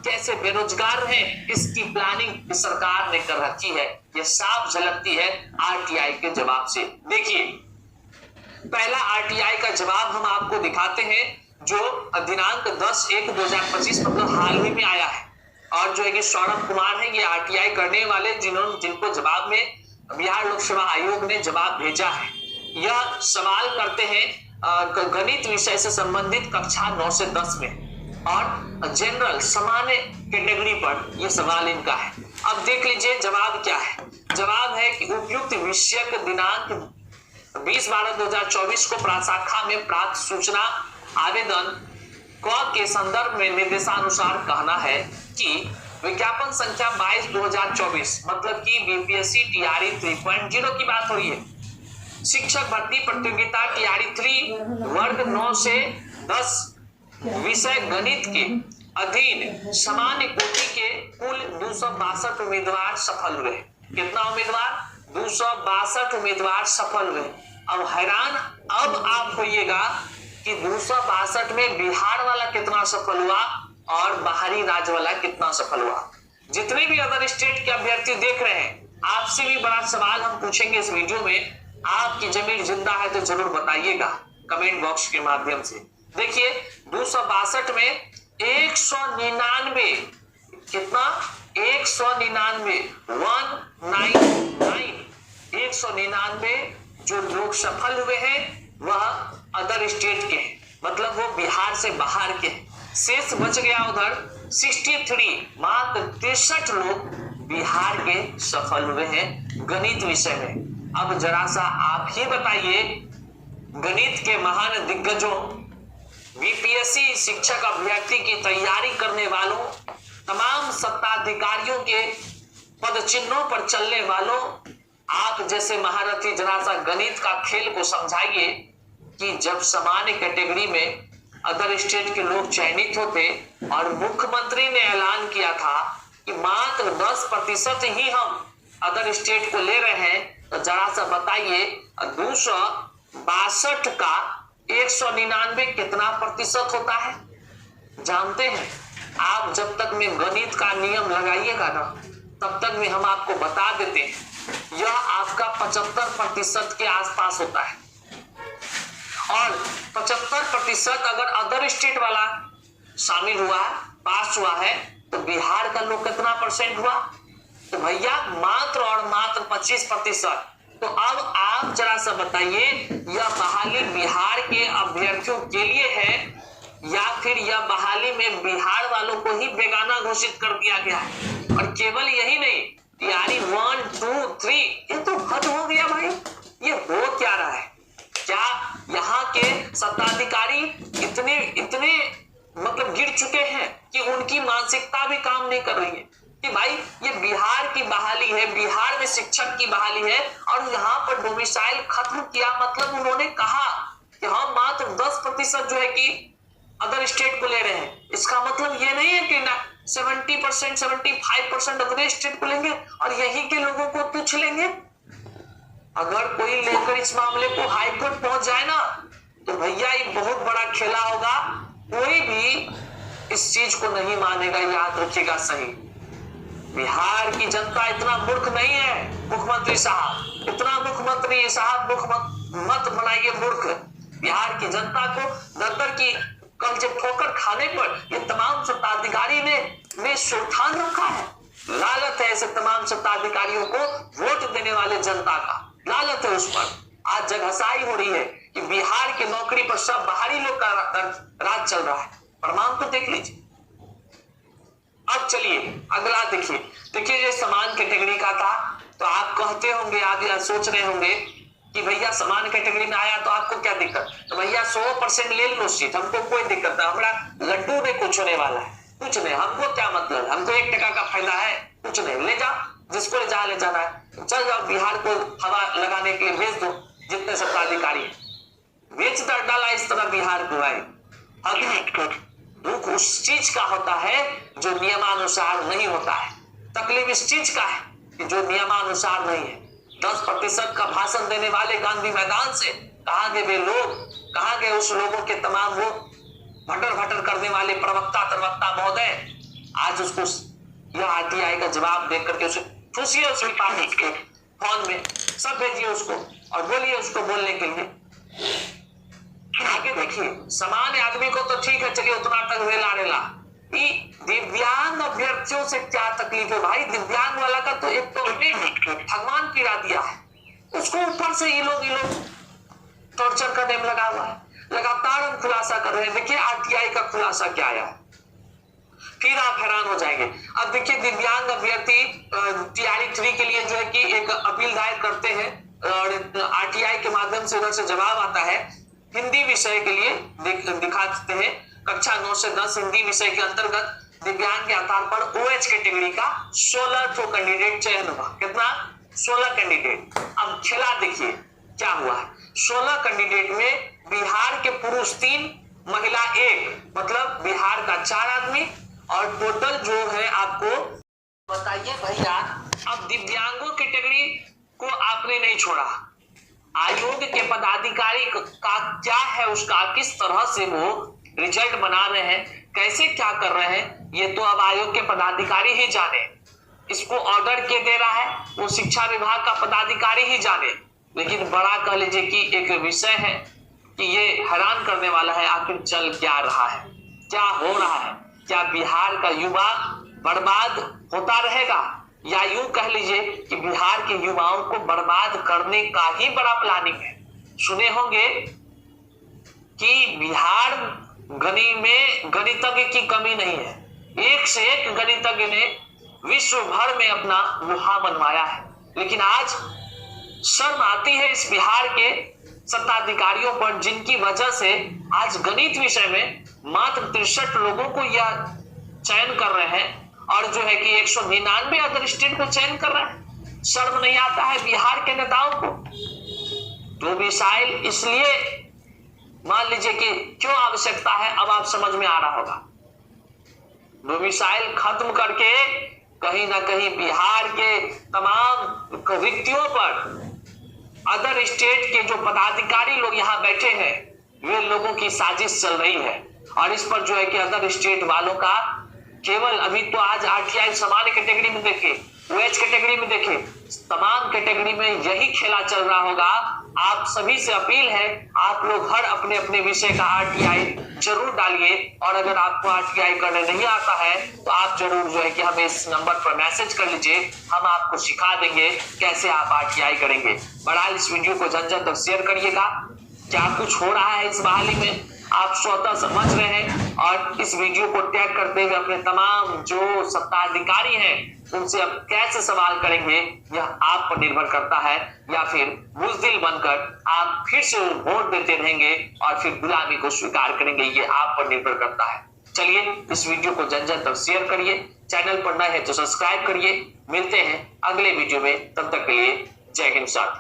कैसे बेरोजगार हैं, इसकी प्लानिंग सरकार ने कर रखी है। ये साफ झलकती है आरटीआई के जवाब से। देखिए, पहला आरटीआई का जवाब हम आपको दिखाते हैं, जो दिनांक 10/1/2025 मतलब हाल ही में आया है। और जो है कि सौरभ कुमार है, ये आरटीआई करने वाले जिनको जवाब में बिहार लोक सेवा आयोग ने जवाब भेजा है। यह सवाल करते हैं गणित विषय से संबंधित कक्षा 9 से 10 में और जनरल सामान्य कैटेगरी पर यह सवाल इनका है। अब देख लीजिए जवाब क्या है। जवाब है कि उपयुक्त विषय दिनांक 20/12/2024 को प्राशाखा में प्राप्त सूचना आवेदन के संदर्भ में निर्देशानुसार कहना है कि विज्ञापन संख्या 22/2024 मतलब कि बीपीएससी टीआरई 3.0 की बात हो रही है। शिक्षक भर्ती प्रतियोगिता टीआरई 3 वर्ग 9 से 10 विषय गणित के अधीन सामान्य कोटि के कुल 262 उम्मीदवार सफल हुए। कितना उम्मीदवार? 262 उम्मीदवार सफल हुए। अब हैरान अब आप होइएगा कि 262 में बिहार वाला कितना सफल हुआ और बाहरी राज्य वाला कितना सफल हुआ। जितने भी अदर स्टेट के अभ्यर्थी देख रहे हैं, आपसे भी बड़ा सवाल हम पूछेंगे इस वीडियो में। आपकी जमीन जिंदा है तो जरूर बताइएगा कमेंट बॉक्स के माध्यम से। देखिए 262 में 199 कितना 199 199 जो लोग सफल हुए हैं वह अदर स्टेट के हैं, मतलब वो बिहार से बाहर के हैं। शेष बच गया उधर 63 मात्र 63 लोग बिहार के सफल हुए हैं गणित विषय में। अब जरा सा आप ही बताइए, गणित के महान दिग्गजों, बीपीएससी शिक्षक अभ्यर्थी की तैयारी करने वालों, तमाम सत्ताधिकारियों के पद चिन्हों पर चलने वालों, आप जैसे महारथी जरा सा गणित का खेल को समझाइए कि जब सामान्य कैटेगरी में अदर स्टेट के लोग चयनित होते और मुख्यमंत्री ने ऐलान किया था कि मात्र 10% ही हम अदर स्टेट को ले रहे हैं, तो जरा सा बताइए 262 का 199 कितना प्रतिशत होता है? जानते हैं आप? जब तक में गणित का नियम लगाइएगा ना, तब तक में हम आपको बता देते हैं यह आपका 75% के आसपास होता है। और 75% अगर अदर स्टेट वाला शामिल हुआ, पास हुआ है, तो बिहार का लोग कितना परसेंट हुआ? तो भैया मात्र और मात्र 25%। तो अब आप जरा सा बताइए, यह बहाली बिहार के अभ्यर्थियों के लिए है या फिर यह बहाली में बिहार वालों को ही बेगाना घोषित कर दिया गया है? और केवल यही नहीं, यानी 1 2 3 ये तो हद हो गया भाई। ये हो क्या रहा है? क्या यहाँ के सत्ताधिकारी इतने मतलब गिर चुके हैं कि उनकी मानसिकता भी काम नहीं कर रही है कि भाई ये बिहार की बहाली है, बिहार में शिक्षक की बहाली है और यहाँ पर डोमिसाइल खत्म किया, मतलब उन्होंने कहा कि हम मात्र 10% जो है कि अदर स्टेट को ले रहे हैं। इसका मतलब ये नहीं है कि ना 70% 75% अदर स्टेट को लेंगे और यही के लोगों को तुच्छ लेंगे। अगर कोई लेकर इस मामले को हाईकोर्ट पहुंच जाए ना, तो भैया ये बहुत बड़ा खेला होगा। कोई भी इस चीज को नहीं मानेगा, याद रखिएगा सही। बिहार की जनता इतना मूर्ख नहीं है मुख्यमंत्री साहब, इतना मुख्यमंत्री साहब मत बनाइए मूर्ख। बिहार की जनता को दर की कल जब ठोकर खाने पर ये तमाम सत्ताधिकारी ने सुल्तान रखा है। लालच है ऐसे तमाम सत्ताधिकारियों को वोट देने वाले जनता का, लालच है उस पर। आज जगहसाई हो रही है कि बिहार की नौकरी पर सब बाहरी लोग का राज चल रहा है। प्रमाण तो देख लीजिए। अब चलिए अगला देखिए ये समान कैटेगरी का था। तो आप कहते होंगे, आप यह सोच रहे होंगे कि भैया समान कैटेगरी में आया तो आपको क्या दिक्कत? तो भैया 100% ले लो सीट, हमको कोई दिक्कत नहीं। हमारा लड्डू में कुछ होने वाला है, कुछ नहीं, हमको क्या मतलब, हमको 1 टका का फायदा है, कुछ नहीं। ले जाओ, जिसको ले जाना है चल जाओ, बिहार को हवा लगाने के लिए भेज दो। जितने सत्ताधिकारी बेच डाला इस तरह बिहार को आए। दुख उस चीज का होता है जो नियमानुसार नहीं होता है। तकलीफ इस चीज का है कि जो नियमानुसार नहीं है। 10% का भाषण देने वाले गांधी मैदान से कहाँ गए वे लोग? कहाँ गए उस लोगों के तमाम वो भटर करने वाले प्रवक्ता महोदय? आज उसको यह आरटीआई का जवाब देख करके उसे खुशी उसके पास उसके फोन में सब भेजिए उसको और बोलिए उसको बोलने के लिए। आगे देखिए, सामान्य आदमी को तो ठीक है, चलिए उतना तक रेला रेला, दिव्यांग अभ्यर्थियों से क्या तकलीफ है भाई? दिव्यांग वाला का तो एक तो भगवान गिरा दिया है, उसको ऊपर से ये लोग टॉर्चर करने में लगा हुआ है। लगातार हम खुलासा कर रहे हैं। देखिए आरटीआई का खुलासा क्या आया, फिर आप हैरान हो जाएंगे। अब देखिए, दिव्यांग अभ्यर्थी टीआरई 3 के लिए जो है कि एक अपील दायर करते हैं और आरटीआई के माध्यम से उधर से जवाब आता है। हिंदी विषय के लिए दिखा देते हैं, कक्षा 9 से 10 हिंदी विषय के अंतर्गत दिव्यांग के आधार पर ओएच कैटेगरी का 16 कैंडिडेट चयन हुआ। कितना? 16 कैंडिडेट। अब खेला देखिए क्या हुआ है। 16 कैंडिडेट में बिहार के पुरुष 3, महिला 1, मतलब बिहार का 4 आदमी और टोटल जो है आपको बताइए भैया। अब दिव्यांगों कैटेगरी को आपने नहीं छोड़ा, आयोग के पदाधिकारी का क्या है उसका, किस तरह से वो रिजल्ट बना रहे हैं, कैसे क्या कर रहे हैं, ये तो अब आयोग के पदाधिकारी ही जाने। इसको ऑर्डर के दे रहा है वो शिक्षा विभाग का पदाधिकारी ही जाने। लेकिन बड़ा कह लीजिए कि एक विषय है कि ये हैरान करने वाला है, आखिर चल क्या रहा है, क्या हो रहा है? क्या बिहार का युवा बर्बाद होता रहेगा, या यूं कह लीजिए कि बिहार के युवाओं को बर्बाद करने का ही बड़ा प्लानिंग है? सुने होंगे कि बिहार में गणितज्ञ की कमी नहीं है, एक से एक गणितज्ञ ने विश्व भर में अपना मुहा बनवाया है। लेकिन आज शर्म आती है इस बिहार के सत्ताधिकारियों पर, जिनकी वजह से आज गणित विषय में मात्र 63 लोगों को यह चयन कर रहे हैं और जो है कि 199 अदर स्टेट को चयन कर रहे हैं। शर्म नहीं आता है बिहार के नेताओं को? डोमिसाइल इसलिए मान लीजिए कि क्यों आवश्यकता है, अब आप समझ में आ रहा होगा। डोमिसाइल खत्म करके कहीं ना कहीं बिहार के तमाम रिक्तियों पर अदर स्टेट के जो पदाधिकारी लोग यहाँ बैठे हैं, वे लोगों की साजिश चल रही है। और इस पर जो है कि अदर स्टेट वालों का केवल अभी तो आज आरटीआई सामान्य कैटेगरी में देखे, ओएच कैटेगरी में देखे, तमाम कैटेगरी में यही खेला चल रहा होगा। आप सभी से अपील है, आप लोग हर अपने अपने विषय का आरटीआई जरूर डालिए और अगर आपको आरटीआई करने नहीं आता है तो आप जरूर जो है कि हमें इस नंबर पर मैसेज कर लीजिए, हम आपको सिखा देंगे कैसे आप आरटीआई करेंगे। बहरहाल इस वीडियो को जन जन तक शेयर करिएगा। क्या कुछ हो रहा है इस बहाली में आप स्वतः समझ रहे हैं और इस वीडियो को टैग करते हुए अपने तमाम जो सत्ताधिकारी हैं उनसे अब कैसे सवाल करेंगे, यह आप पर निर्भर करता है। या फिर बुज़दिल बनकर आप फिर से वोट देते रहेंगे और फिर गुलामी को स्वीकार करेंगे, ये आप पर निर्भर करता है। चलिए इस वीडियो को जन जन तक शेयर करिए, चैनल पर नए हैं तो सब्सक्राइब करिए। मिलते हैं अगले वीडियो में, तब तक के लिए जय हिंद साथी।